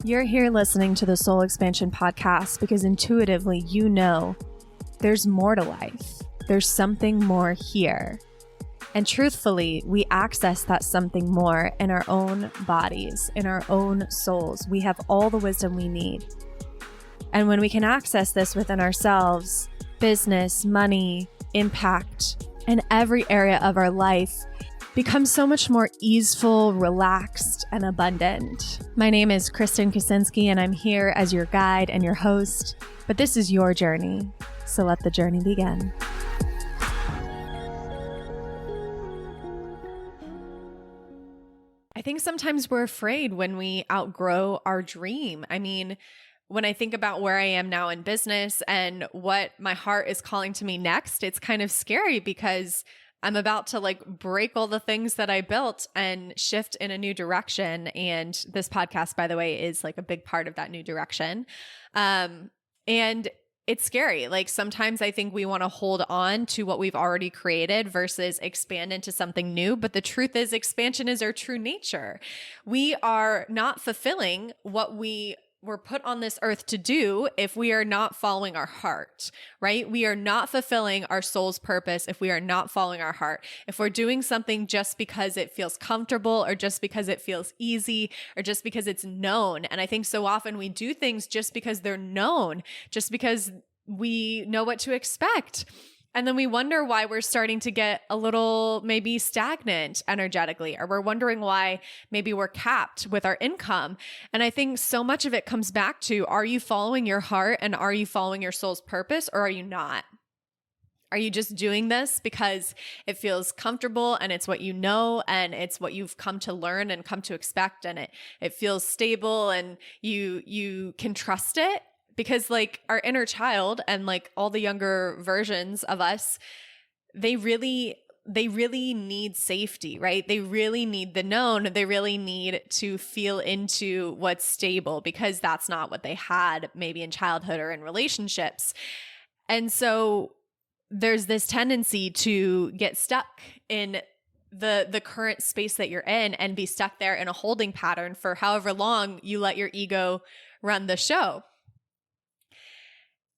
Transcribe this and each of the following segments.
You're here listening to the Soul Expansion Podcast because intuitively you know there's more to life. There's something more here. And truthfully, we access that something more in our own bodies, in our own souls. We have all the wisdom we need. And when we can access this within ourselves, business, money, impact, and every area of our life becomes so much more easeful, relaxed, and abundant. My name is Kristen Kaczynski, and I'm here as your guide and your host, but this is your journey, so let the journey begin. I think sometimes we're afraid when we outgrow our dream. I mean, when I think about where I am now in business and what my heart is calling to me next, it's kind of scary because I'm about to break all the things that I built and shift in a new direction. And this podcast, by the way, is a big part of that new direction. And it's scary. Sometimes I think we want to hold on to what we've already created versus expand into something new. But the truth is, expansion is our true nature. We are not fulfilling what we were put on this earth to do if we are not following our heart, right? We are not fulfilling our soul's purpose if we are not following our heart. If we're doing something just because it feels comfortable or just because it feels easy or just because it's known. And I think so often we do things just because they're known, just because we know what to expect. And then we wonder why we're starting to get a little maybe stagnant energetically, or we're wondering why maybe we're capped with our income. And I think so much of it comes back to, are you following your heart and are you following your soul's purpose, or are you not? Are you just doing this because it feels comfortable and it's what you know and it's what you've come to learn and come to expect, and it feels stable and you can trust it? Because our inner child and all the younger versions of us, they really need safety, right? They really need the known. They really need to feel into what's stable because that's not what they had maybe in childhood or in relationships. And so there's this tendency to get stuck in the current space that you're in and be stuck there in a holding pattern for however long you let your ego run the show.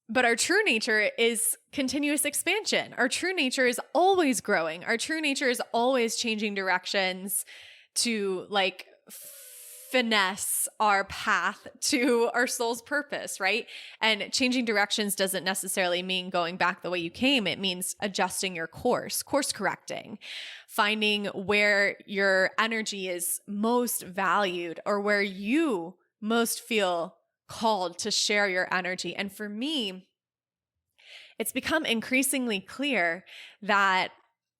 But our true nature is continuous expansion. Our true nature is always growing. Our true nature is always changing directions to finesse our path to our soul's purpose, right? And changing directions doesn't necessarily mean going back the way you came. It means adjusting your course correcting, finding where your energy is most valued or where you most feel called to share your energy. And for me, it's become increasingly clear that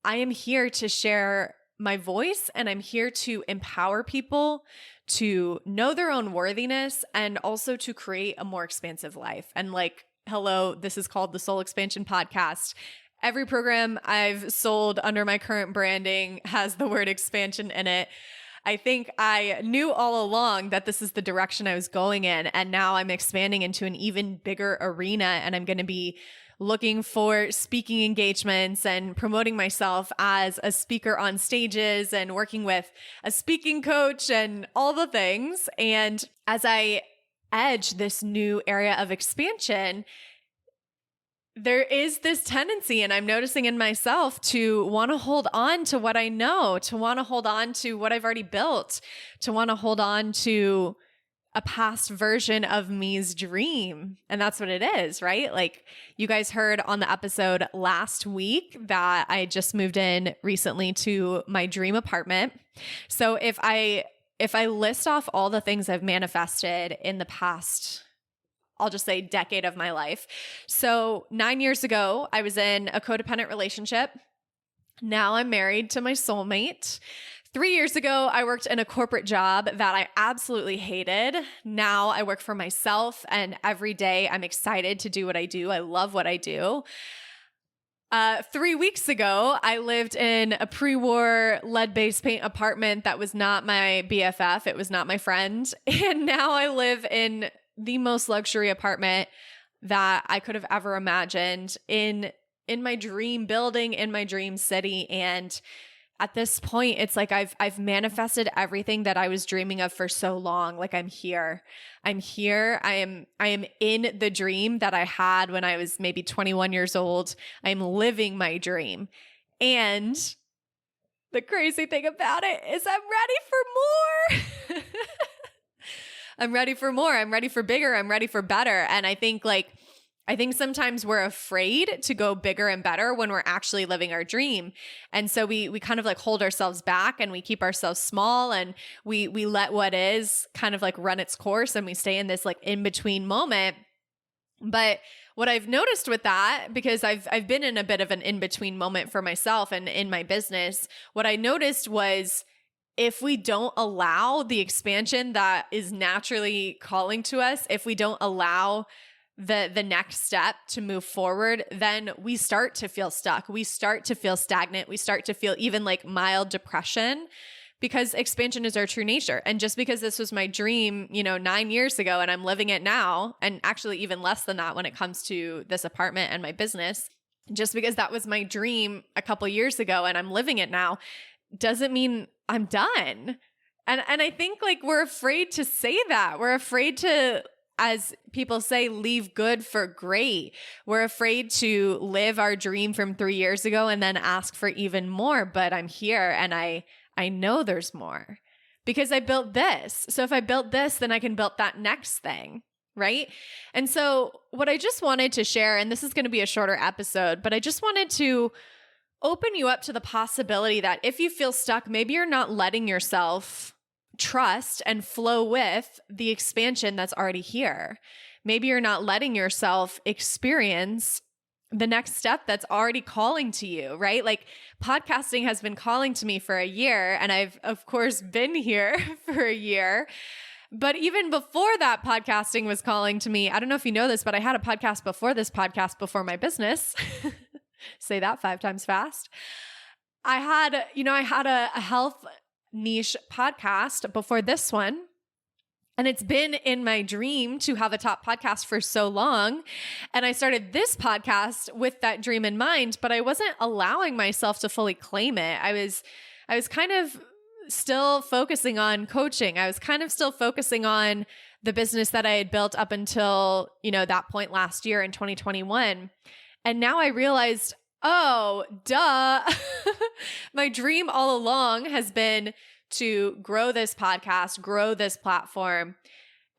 I am here to share my voice and I'm here to empower people to know their own worthiness and also to create a more expansive life. And hello, this is called the Soul Expansion Podcast. Every program I've sold under my current branding has the word expansion in it. I think I knew all along that this is the direction I was going in, and now I'm expanding into an even bigger arena, and I'm going to be looking for speaking engagements and promoting myself as a speaker on stages and working with a speaking coach and all the things. And as I edge this new area of expansion, there is this tendency, and I'm noticing in myself, to want to hold on to what I know, to want to hold on to what I've already built, to want to hold on to a past version of me's dream. And that's what it is, right? You guys heard on the episode last week that I just moved in recently to my dream apartment. So if I list off all the things I've manifested in the past, I'll just say decade of my life. So 9 years ago, I was in a codependent relationship. Now I'm married to my soulmate. 3 years ago, I worked in a corporate job that I absolutely hated. Now I work for myself, and every day I'm excited to do what I do. I love what I do. 3 weeks ago, I lived in a pre-war lead-based paint apartment that was not my BFF. It was not my friend. And now I live in the most luxury apartment that I could have ever imagined in my dream building, in my dream city. And at this point, it's like I've manifested everything that I was dreaming of for so long. Like I'm here. I'm here. I am in the dream that I had when I was maybe 21 years old. I'm living my dream. And the crazy thing about it is I'm ready for more. I'm ready for more. I'm ready for bigger. I'm ready for better. And I think sometimes we're afraid to go bigger and better when we're actually living our dream. And so we kind of like hold ourselves back and we keep ourselves small and we let what is kind of like run its course and we stay in this like in-between moment. But what I've noticed with that, because I've been in a bit of an in-between moment for myself and in my business, what I noticed was if we don't allow the expansion that is naturally calling to us, if we don't allow the next step to move forward, then we start to feel stuck. We start to feel stagnant. We start to feel even like mild depression because expansion is our true nature. And just because this was my dream, 9 years ago and I'm living it now, and actually even less than that when it comes to this apartment and my business, just because that was my dream a couple years ago and I'm living it now, doesn't mean I'm done. And I think like we're afraid to say that. We're afraid to, as people say, leave good for great. We're afraid to live our dream from 3 years ago and then ask for even more. But I'm here and I know there's more because I built this. So if I built this, then I can build that next thing, right? And so what I just wanted to share, and this is going to be a shorter episode, but I just wanted to open you up to the possibility that if you feel stuck, maybe you're not letting yourself trust and flow with the expansion that's already here. Maybe you're not letting yourself experience the next step that's already calling to you, right? Like podcasting has been calling to me for a year, and I've of course been here for a year. But even before that, podcasting was calling to me. I don't know if you know this, but I had a podcast before this podcast, before my business. Say that 5 times fast. I had a health niche podcast before this one. And it's been in my dream to have a top podcast for so long. And I started this podcast with that dream in mind, but I wasn't allowing myself to fully claim it. I was kind of still focusing on coaching. I was kind of still focusing on the business that I had built up until, that point last year in 2021. And now I realized, oh, duh. My dream all along has been to grow this podcast, grow this platform,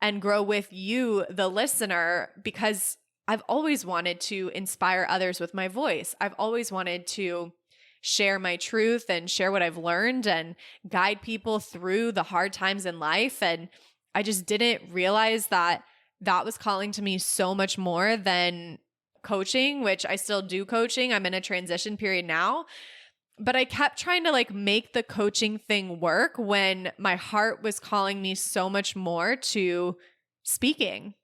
and grow with you, the listener, because I've always wanted to inspire others with my voice. I've always wanted to share my truth and share what I've learned and guide people through the hard times in life. And I just didn't realize that was calling to me so much more than coaching, which I still do coaching. I'm in a transition period now. But I kept trying to like make the coaching thing work when my heart was calling me so much more to speaking.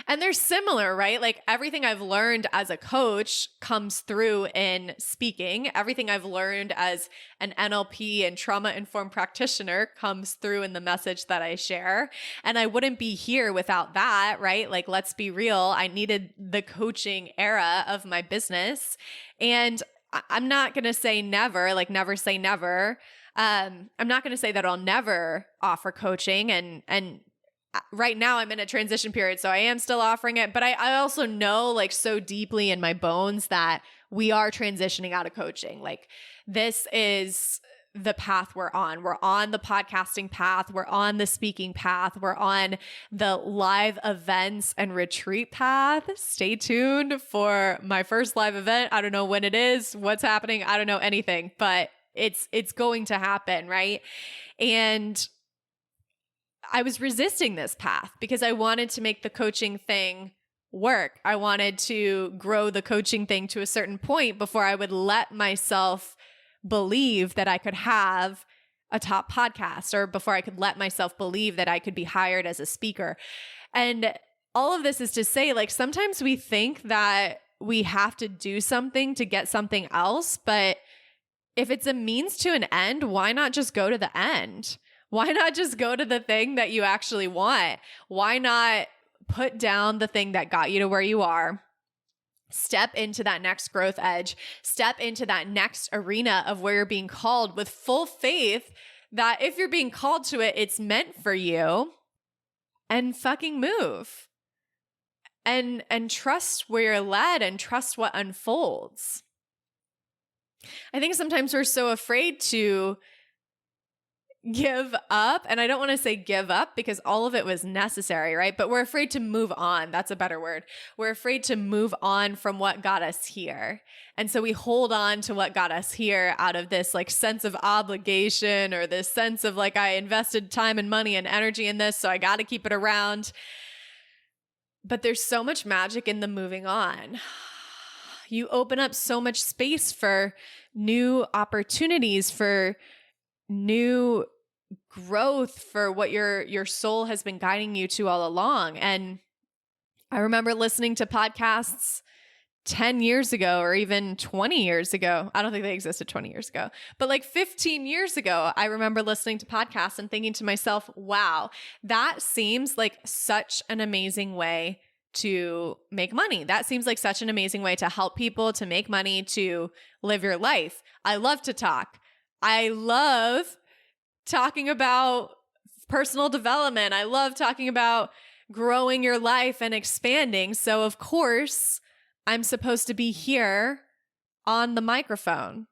And they're similar, right? Like everything I've learned as a coach comes through in speaking. Everything I've learned as an NLP and trauma-informed practitioner comes through in the message that I share. And I wouldn't be here without that, right? Like, let's be real. I needed the coaching era of my business. And I'm not going to say never, like never say never. I'm not going to say that I'll never offer coaching. And right now I'm in a transition period, so I am still offering it. But I also know like so deeply in my bones that we are transitioning out of coaching. Like this is the path we're on. We're on the podcasting path. We're on the speaking path. We're on the live events and retreat path. Stay tuned for my first live event. I don't know when it is, what's happening. I don't know anything, but it's going to happen, right? And I was resisting this path because I wanted to make the coaching thing work. I wanted to grow the coaching thing to a certain point before I would let myself believe that I could have a top podcast, or before I could let myself believe that I could be hired as a speaker. And all of this is to say, like, sometimes we think that we have to do something to get something else, but if it's a means to an end, why not just go to the end? Why not just go to the thing that you actually want? Why not put down the thing that got you to where you are Step into that next growth edge. Step into that next arena of where you're being called with full faith that if you're being called to it, it's meant for you, and fucking move. And trust where you're led and trust what unfolds. I think sometimes we're so afraid to give up. And I don't want to say give up because all of it was necessary, right? But we're afraid to move on. That's a better word. We're afraid to move on from what got us here. And so we hold on to what got us here out of this like sense of obligation or this sense of like, I invested time and money and energy in this, so I got to keep it around. But there's so much magic in the moving on. You open up so much space for new opportunities, for new growth, for what your soul has been guiding you to all along. And I remember listening to podcasts 10 years ago or even 20 years ago. I don't think they existed 20 years ago, but like 15 years ago, I remember listening to podcasts and thinking to myself, wow, that seems like such an amazing way to make money. That seems like such an amazing way to help people, to make money, to live your life. I love to talk. I love talking about personal development. I love talking about growing your life and expanding. So of course, I'm supposed to be here on the microphone.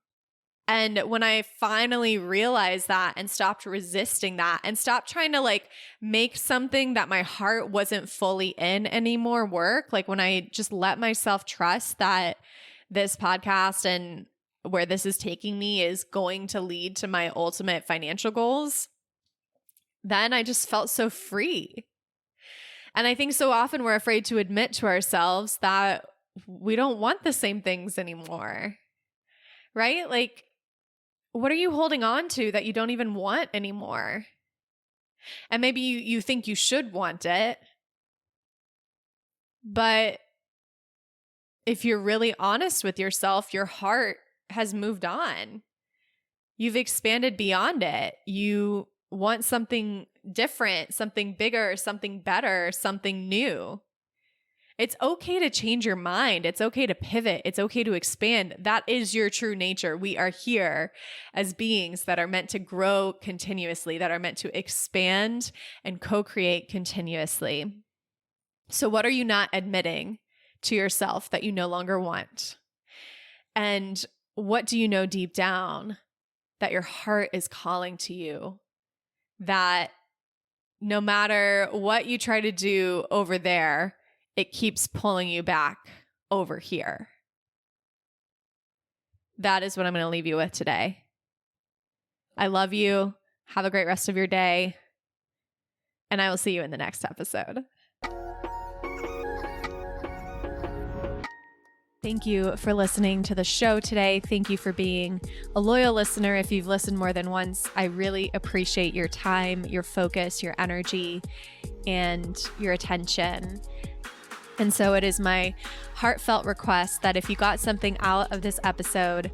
And when I finally realized that and stopped resisting that and stopped trying to like make something that my heart wasn't fully in anymore work, like when I just let myself trust that this podcast and where this is taking me is going to lead to my ultimate financial goals, then I just felt so free. And I think so often we're afraid to admit to ourselves that we don't want the same things anymore, right? Like, what are you holding on to that you don't even want anymore? And maybe you think you should want it, but if you're really honest with yourself, your heart has moved on. You've expanded beyond it. You want something different, something bigger, something better, something new. It's okay to change your mind. It's okay to pivot. It's okay to expand. That is your true nature. We are here as beings that are meant to grow continuously, that are meant to expand and co-create continuously. So what are you not admitting to yourself that you no longer want? And what do you know deep down that your heart is calling to you, that no matter what you try to do over there, it keeps pulling you back over here? That is what I'm going to leave you with today. I love you. Have a great rest of your day. And I will see you in the next episode. Thank you for listening to the show today. Thank you for being a loyal listener. If you've listened more than once, I really appreciate your time, your focus, your energy, and your attention. And so it is my heartfelt request that if you got something out of this episode,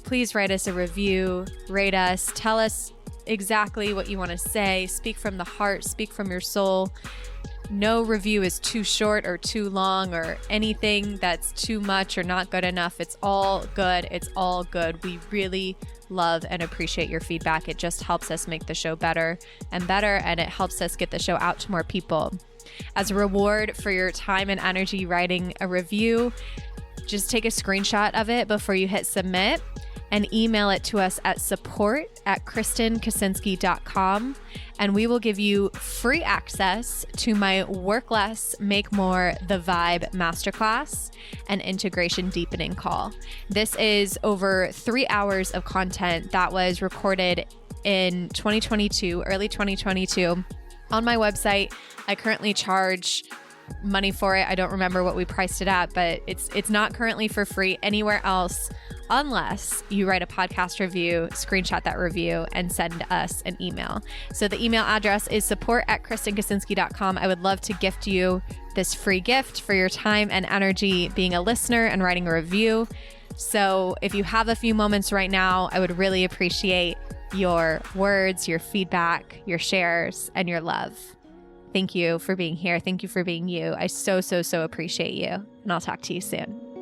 please write us a review, rate us, tell us exactly what you want to say, speak from the heart, speak from your soul. No review is too short or too long or anything that's too much or not good enough. It's all good. It's all good. We really love and appreciate your feedback. It just helps us make the show better and better, and it helps us get the show out to more people. As a reward for your time and energy writing a review, just take a screenshot of it before you hit submit and email it to us at support@KristenKaczynski.com, and we will give you free access to my Work Less, Make More, The Vibe Masterclass and Integration Deepening Call. This is over 3 hours of content that was recorded in 2022, early 2022. On my website, I currently charge money for it. I don't remember what we priced it at, but it's not currently for free anywhere else unless you write a podcast review, screenshot that review, and send us an email. So the email address is support@KristenKaczynski.com. I would love to gift you this free gift for your time and energy being a listener and writing a review. So if you have a few moments right now, I would really appreciate your words, your feedback, your shares, and your love. Thank you for being here. Thank you for being you. I so appreciate you. And I'll talk to you soon.